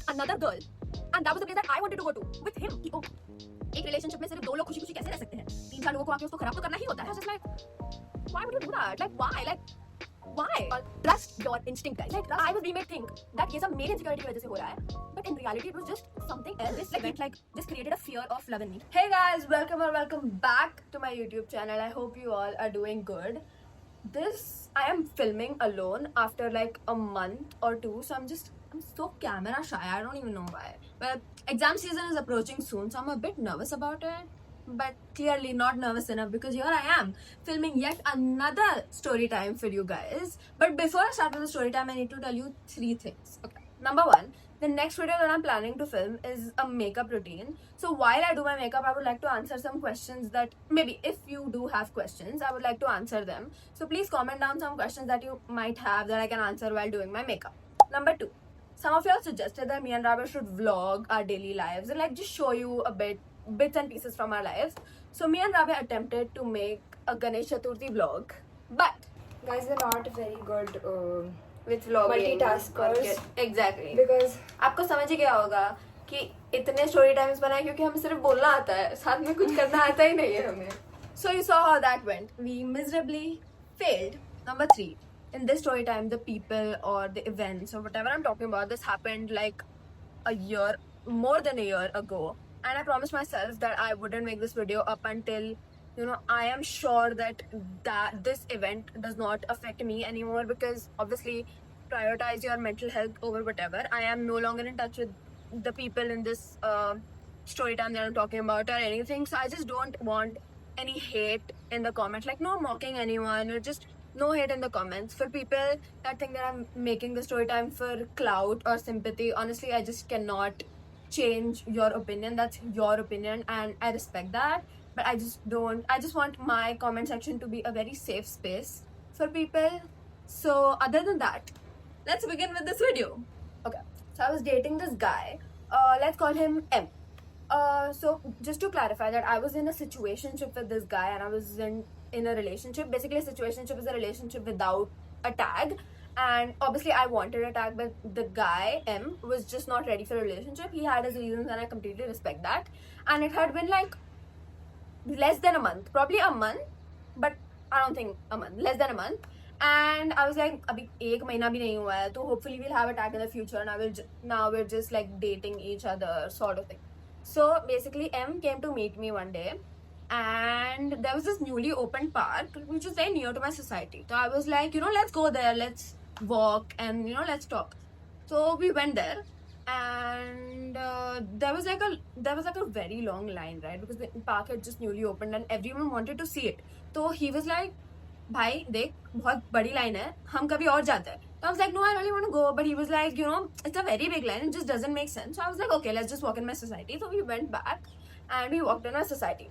with another girl, and that was the place that I wanted to go to with him. कि, oh, एक relationship में सिर्फ दो लोग खुशी खुशी कैसे रह सकते हैं? तीन चार लोगों को आके उसको खराब तो करना ही होता है. I was just like, why would you do that? Like why? Why? Trust your instinct, guys. Like I was being made think that ये सब मेरी insecurity की वजह से हो रहा है, but in reality it was just something else. This like this created a fear of love in me. Hey guys, welcome back to my YouTube channel. I hope you all are doing good. I am filming alone after like a month or two, so I'm so camera shy. I don't even know why. But exam season is approaching soon, so I'm a bit nervous about it. But clearly not nervous enough because here I am filming yet another story time for you guys. But before I start with the story time, I need to tell you 3 things. Okay. Number 1, the next video that I'm planning to film is a makeup routine. So while I do my makeup, I would like to answer some questions that maybe if you do have questions, I would like to answer them. So please comment down some questions that you might have that I can answer while doing my makeup. Number 2, some of you all suggested that me and Rabia should vlog our daily lives and like just show you a bits and pieces from our lives. So me and Rabia attempted to make a Ganesh Chaturthi vlog, but guys, we're not very good with vlogging, multitaskers. Exactly. Because आपको समझ ही गया होगा कि इतने story times बनाए क्योंकि हमें सिर्फ बोलना आता है, साथ में कुछ करना आता ही नहीं है हमें. So you saw how that went. We miserably failed. Number 3, in this story time, the people or the events or whatever I'm talking about, this happened like more than a year ago. And I promised myself that I wouldn't make this video up until, I am sure that this event does not affect me anymore, because obviously prioritize your mental health over whatever. I am no longer in touch with the people in this story time that I'm talking about or anything. So I just don't want any hate in the comments. Like no mocking anyone or just no hate in the comments. For people that think that I'm making the story time for clout or sympathy, honestly, I just cannot change your opinion. That's your opinion and I respect that, but I just want my comment section to be a very safe space for people. So other than that, let's begin with this video. Okay, so I was dating this guy, let's call him M. So just to clarify that I was in a situationship with this guy and I was in a relationship. Basically a situationship is a relationship without a tag. And obviously I wanted a tag, but the guy M was just not ready for a relationship. He had his reasons and I completely respect that. And it had been like less than a month, probably a month, but I don't think a month, less than a month. And I was like, abhi ek mahina bhi nahi hua hai, so hopefully we'll have a tag in the future, and now we're just like dating each other sort of thing. So basically M came to meet me one day, and there was this newly opened park which was very near to my society. So I was like, let's go there, let's walk and let's talk. So we went there, and there was like a very long line, right? Because the park had just newly opened and everyone wanted to see it. So he was like, भाई देख बहुत बड़ी line है, हम कभी और जाते हैं. So I was like, no, I really want to go. But he was like, it's a very big line, it just doesn't make sense. So I was like, okay, let's just walk in my society. So we went back and we walked in our society.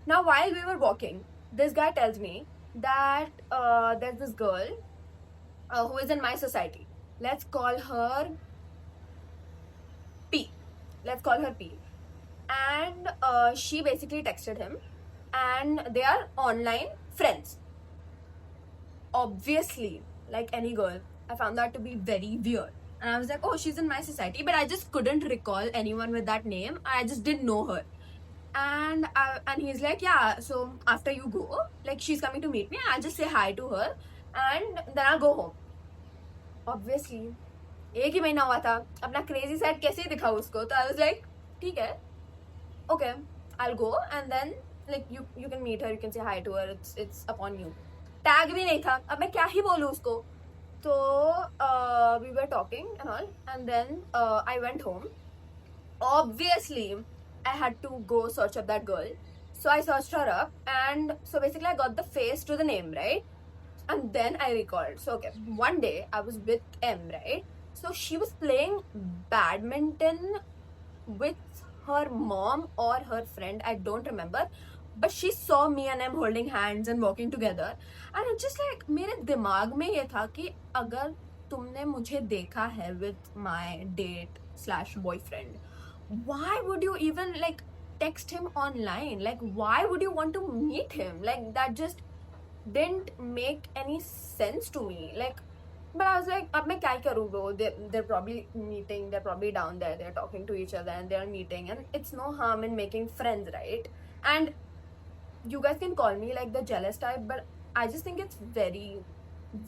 Now while we were walking, this guy tells me that there's this girl who is in my society. Let's call her P. And she basically texted him and they are online friends. Obviously, like any girl, I found that to be very weird. And I was like, oh, she's in my society. But I just couldn't recall anyone with that name. I just didn't know her. And he's like, yeah, so after you go, like she's coming to meet me, I'll just say hi to her and then I'll go home. Obviously एक ही महीना हुआ था, अपना crazy side कैसे दिखाऊं उसको. तो I was like, ठीक है, okay, I'll go and then like you can meet her, you can say hi to her, it's upon you. Tag भी नहीं था, अब मैं क्या ही बोलूं उसको. So we were talking and all, and then I went home. Obviously I had to go search up that girl. So I searched her up, and so basically I got the face to the name, right? And then I recalled. So okay, one day I was with M, right? So she was playing badminton with her mom or her friend, I don't remember. But she saw me and M holding hands and walking together. And it's just like, मेरे दिमाग में ये था कि अगर तुमने मुझे देखा है with my date/boyfriend, why would you even like text him online? Like why would you want to meet him? Like that just didn't make any sense to me. Like But I was like, अब मैं क्या ही करूँ bro? They're probably meeting. They're probably down there. They're talking to each other and they're meeting. And it's no harm in making friends, right? And you guys can call me like the jealous type, but I just think it's very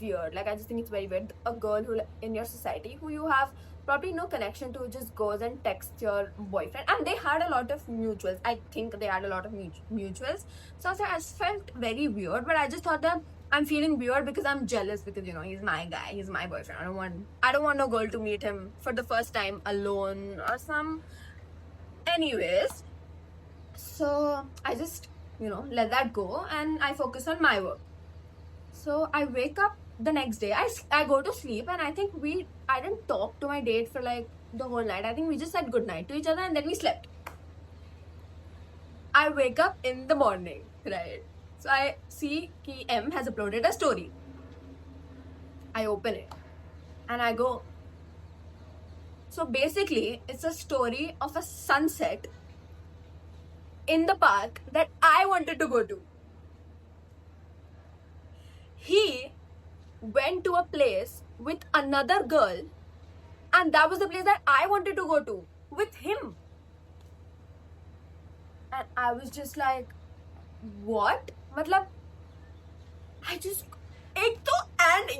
weird. Like I just think it's very weird. A girl who in your society who you have probably no connection to just goes and texts your boyfriend, and they had a lot of mutuals. I think they had a lot of mutuals. So I just felt very weird, but I just thought that I'm feeling weird because I'm jealous because you know he's my guy, he's my boyfriend. I don't want no girl to meet him for the first time alone or some. Anyways, so I just let that go and I focus on my work. So I wake up the next day. I go to sleep and I think I didn't talk to my date for like the whole night. I think we just said good night to each other and then we slept. I wake up in the morning, right? So I see ki M has uploaded a story. I open it and I go. So basically, it's a story of a sunset in the park that I wanted to go to. He went to a place with another girl, and that was the place that I wanted to go to with him. And I was just like, what? Matlab, and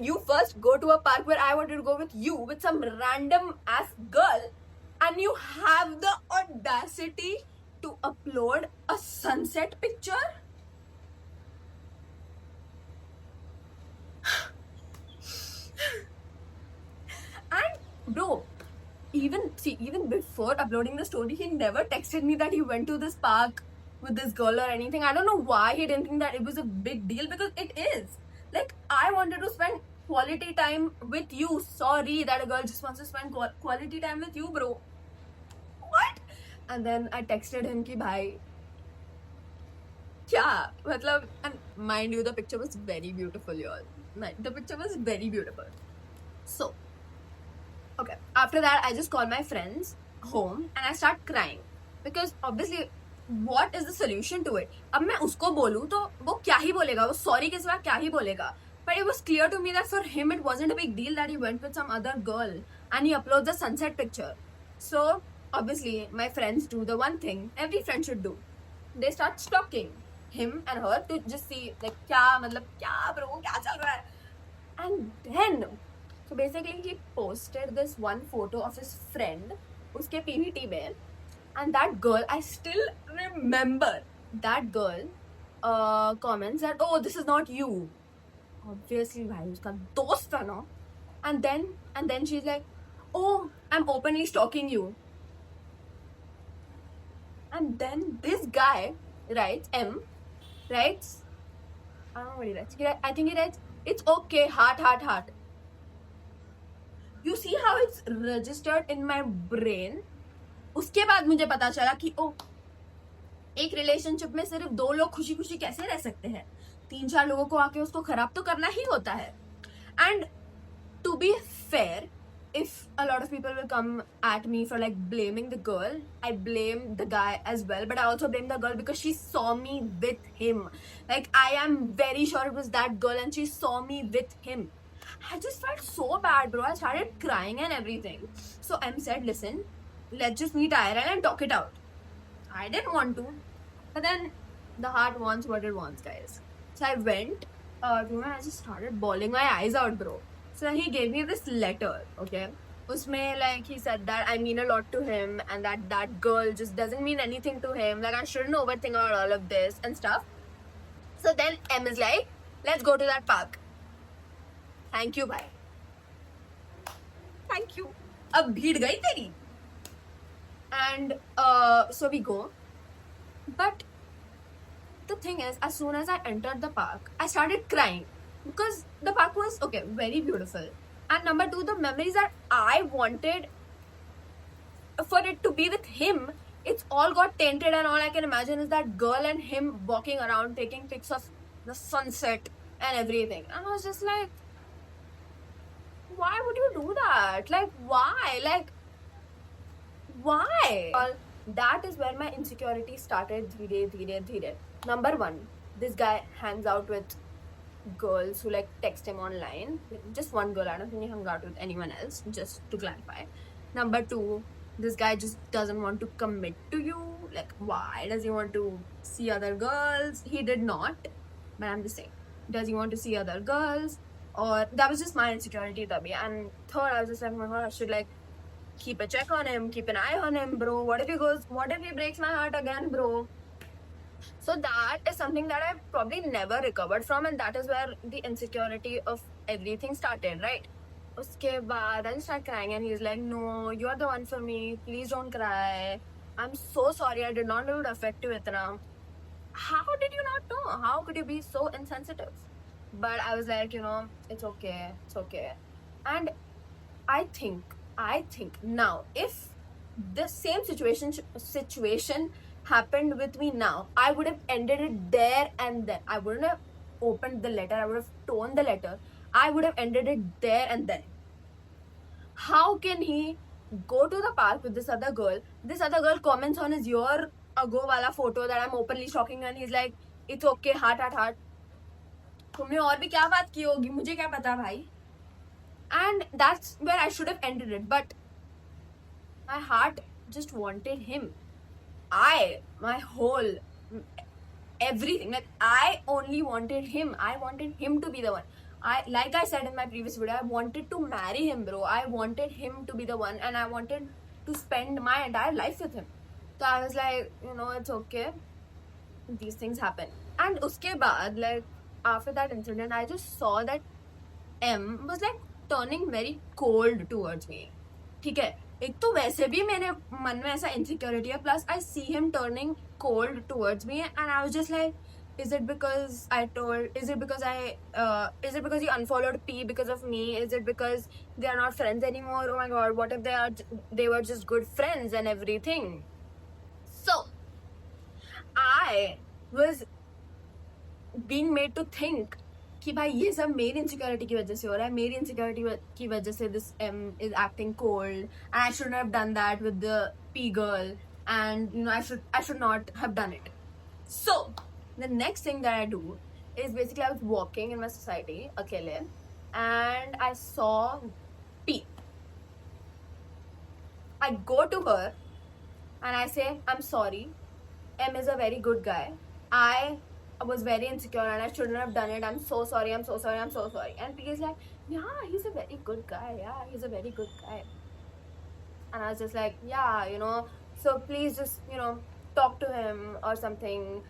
you first go to a park where I wanted to go with you with some random ass girl, and you have the audacity to upload a sunset picture? And bro, even before uploading the story, he never texted me that he went to this park with this girl or anything. I don't know why he didn't think that it was a big deal, because it is. Like, I wanted to spend quality time with you. Sorry that a girl just wants to spend quality time with you, bro. What? And then I texted him ki bhai, kya? Matlab, and mind you, the picture was very beautiful, y'all. The picture was very beautiful. So, okay. After that, I just call my friends home and I start crying. Because obviously, what is the solution to it? अब मैं उसको बोलूँ तो वो क्या ही बोलेगा? वो sorry के सिवा क्या ही बोलेगा? But it was clear to me that for him it wasn't a big deal that he went with some other girl and he uploads a sunset picture. So obviously my friends do the one thing every friend should do. They start stalking him and her to just see like क्या bro क्या चल रहा है? And then so basically he posted this one photo of his friend उसके PVT में. And that girl, I still remember that girl comments that, oh, this is not you. Obviously, bhai, uska dost tha na. And then she's like, oh, I'm openly stalking you. And then this guy writes, I don't know what he writes. I think he writes, it's okay, heart. You see how it's registered in my brain? उसके बाद मुझे पता चला कि ओ, एक relationship में सिर्फ 2 लोग खुशी खुशी कैसे रह सकते हैं? 3-4 लोगों को आके उसको खराब तो करना ही होता है. And to be fair, if a lot of people will come at me for like blaming the girl, I blame the guy as well, but I also blame the girl because she saw me with him. Like, I am very sure it was that girl and she saw me with him. I just felt so bad, bro. I started crying and everything. So M said, listen, let's just meet IRL and talk it out. I didn't want to, but then the heart wants what it wants, guys. So I went and I just started bawling my eyes out, bro. So he gave me this letter, okay? Usme, like, he said that I mean a lot to him and that girl just doesn't mean anything to him. Like, I shouldn't overthink about all of this and stuff. So then M is like, let's go to that park. Thank you, bye. Thank you. अब भीड़ गई तेरी. And so we go. But the thing is, as soon as I entered the park, I started crying. Because the park was, okay, very beautiful. And number 2, the memories that I wanted for it to be with him, it's all got tainted, and all I can imagine is that girl and him walking around taking pics of the sunset and everything. And I was just like, why would you do that? Like, why? Like, why? Well, that is where my insecurity started. Dhire. Number 1, this guy hangs out with girls who like text him online. Just one girl. I don't think he hung out with anyone else. Just to clarify. Number two, this guy just doesn't want to commit to you. Like, why does he want to see other girls? He did not. But I'm just saying, does he want to see other girls? Or that was just my insecurity, Tabby. And third, I was just like, oh my god, I should like keep a check on him, keep an eye on him, bro. What if he breaks my heart again, bro? So that is something that I probably never recovered from, and that is where the insecurity of everything started, right? Uske baad, I just started crying, and he's like, "No, you are the one for me. Please don't cry. I'm so sorry. I did not know it would affect you, itna." How did you not know? How could you be so insensitive? But I was like, it's okay, it's okay. And I think now, if the same situation happened with me now, I would have ended it there and then. I wouldn't have opened the letter. I would have torn the letter. I would have ended it there and then. How can he go to the park with this other girl? This other girl comments on his year ago wala photo that I'm openly stalking, and he's like, it's okay, heart. तुमने और भी क्या बात की होगी, मुझे क्या पता भाई? And that's where I should have ended it. But my heart just wanted him. My whole everything, like I only wanted him. I wanted him to be the one. Like I said in my previous video, I wanted to marry him, bro. I wanted him to be the one, and I wanted to spend my entire life with him. So I was like, it's okay. These things happen. And uske baad, like after that incident, I just saw that M was like turning very cold towards me. ठीक है, एक तो वैसे भी मेरे मन में ऐसा insecurity है, plus I see him turning cold towards me, and I was just like, is it because he unfollowed P because of me? Is it because they are not friends anymore? Oh my god, what if they were just good friends and everything? So I was being made to think कि भाई ये सब मेरी insecurity की वजह से हो रहा है, मेरी इनसिक्योरिटी की वजह से this M is acting cold, and I shouldn't have done that with the P girl, and I should not have done it. So the next thing that I do is basically I was walking in my society akele, and I saw P. I go to her and I say, I'm sorry, M is a very good guy. I was very insecure and I shouldn't have done it. I'm so sorry. And P is like, yeah, he's a very good guy. And I was just like, yeah, so please just, talk to him or something,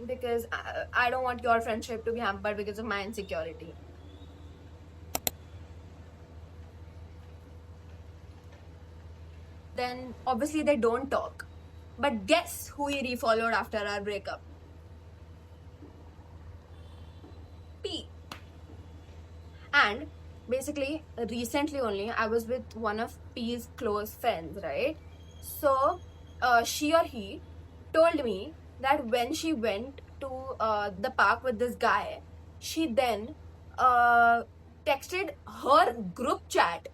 because I don't want your friendship to be hampered because of my insecurity. Then obviously they don't talk. But guess who he refollowed after our breakup? P. And basically recently only I was with one of P's close friends, right? So she or he told me that when she went to the park with this guy, she then texted her group chat,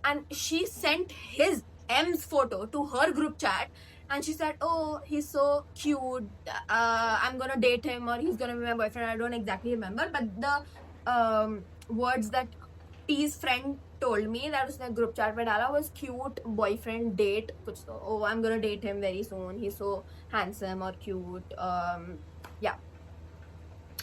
and she sent his M's photo to her group chat, and she said, oh, he's so cute, I'm gonna date him, or he's gonna be my boyfriend. I don't exactly remember, but the words that P's friend told me that उसने group chat में डाला was cute boyfriend date कुछ तो, oh, I'm gonna date him very soon, he's so handsome or cute. Yeah.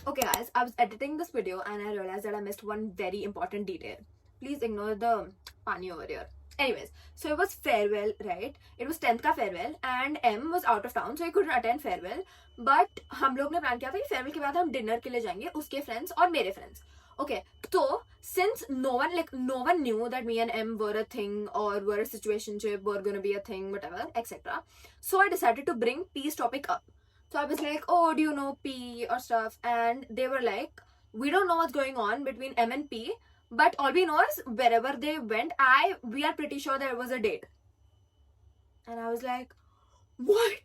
Okay guys, I was editing this video and I realized that I missed one very important detail. Please ignore the pani over here. Anyways, so it was farewell, right? It was 10th का farewell and M was out of town, so he couldn't attend farewell. But हम लोग ने plan किया था कि farewell के बाद हम dinner के लिए जाएंगे, उसके friends और मेरे friends. Okay, so since no one knew that me and M were a thing or were a situationship, were gonna be a thing, whatever, etc. So I decided to bring P's topic up. So I was like, oh, do you know P or stuff? And they were like, we don't know what's going on between M and P, but all we know is wherever they went, we are pretty sure there was a date. And I was like, what?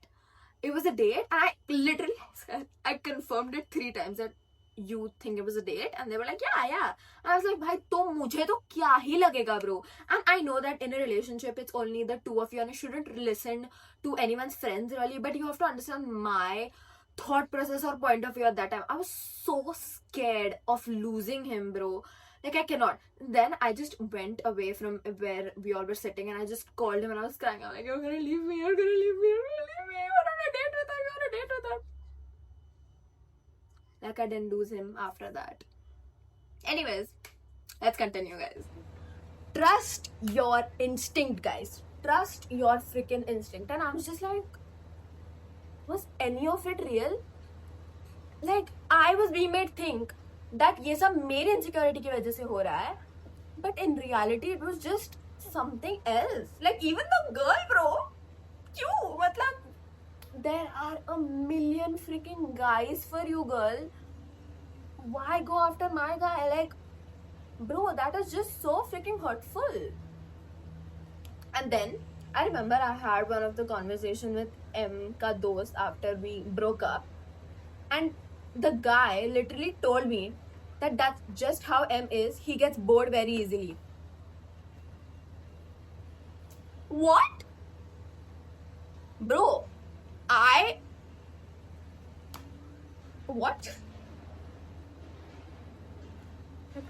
It was a date? And I literally said, I confirmed it 3 times that you think it was a date, and they were like, yeah. And I was like, bhai, to mujhe to kya hi lagega, bro? And I know that in a relationship it's only the two of you and you shouldn't listen to anyone's friends really, but you have to understand my thought process or point of view at that time. I was so scared of losing him, bro. Like, I cannot. Then I just went away from where we all were sitting and I just called him and I was crying. I'm like, you're gonna leave me, you're gonna leave me, you're gonna leave me. I went on a date with him, I went on a date with him. Like, I didn't lose him after that. Anyways, let's continue, guys. Trust your instinct, guys. Trust your freaking instinct. And I was just like, was any of it real? Like, I was being made think that ये सब मेरी insecurity की वजह से हो रहा है. But in reality, it was just something else. Like, even the girl, bro. क्यों? मतलब, there are a million freaking guys for you, girl. Why go after my guy? Like, bro, that is just so freaking hurtful. And then I remember I had one of the conversation with M ka dost after we broke up, and the guy literally told me that that's just how M is. He gets bored very easily. What? Bro, what?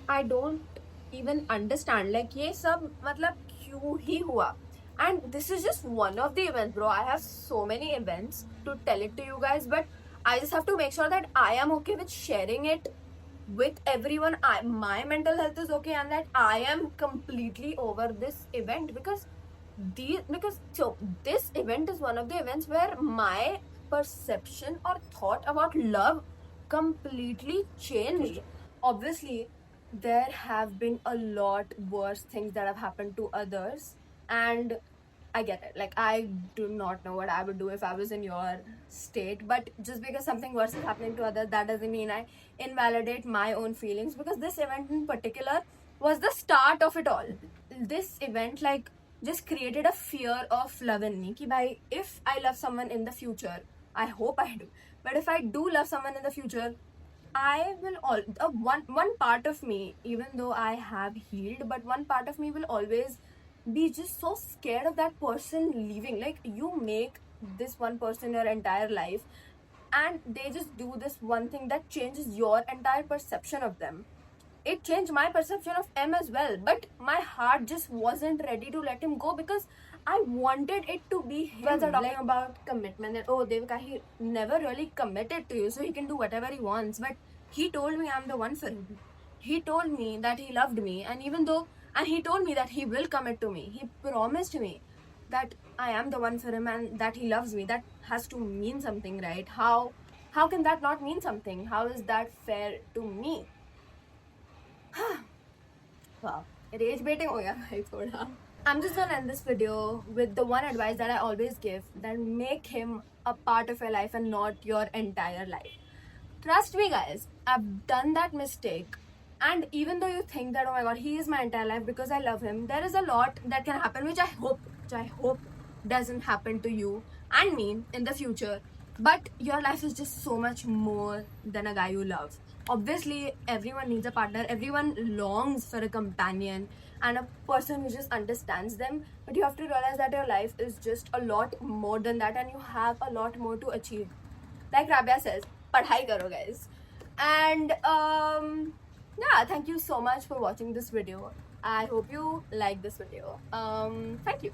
I don't even understand. Like, ये सब मतलब क्यों ही हुआ? And this is just one of the events, bro. I have so many events to tell it to you guys, but I just have to make sure that I am okay with sharing it with everyone. My mental health is okay, and that I am completely over this event because this event is one of the events where my perception or thought about love completely changed. Obviously, there have been a lot worse things that have happened to others, and I get it. Like, I do not know what I would do if I was in your state, but just because something worse is happening to others, that doesn't mean I invalidate my own feelings, because this event in particular was the start of it all. This event, like, just created a fear of love in me. Ki bhai, if I love someone in the future, I hope I do, but if I do love someone in the future, I will one part of me, even though I have healed, but one part of me will always be just so scared of that person leaving. Like, you make this one person your entire life, and they just do this one thing that changes your entire perception of them. It changed my perception of M as well, but my heart just wasn't ready to let him go because I wanted it to be him. Guys are talking about commitment, that Devika, he never really committed to you, so he can do whatever he wants. But he told me I'm the one for him. He told me that he loved me, and he told me that he will commit to me. He promised me that I am the one for him and that he loves me. That has to mean something, right? How can that not mean something? How is that fair to me? Wow, rage baiting ho gaya bhai thoda. I'm just gonna end this video with the one advice that I always give, that make him a part of your life and not your entire life. Trust me, guys, I've done that mistake. And even though you think that, oh my god, he is my entire life because I love him, there is a lot that can happen which I hope doesn't happen to you and me in the future. But your life is just so much more than a guy you love. Obviously, everyone needs a partner, everyone longs for a companion and a person who just understands them. But you have to realize that your life is just a lot more than that, and you have a lot more to achieve. Like Rabia says, padhai karo, guys. And yeah, thank you so much for watching this video. I hope you like this video. Thank you.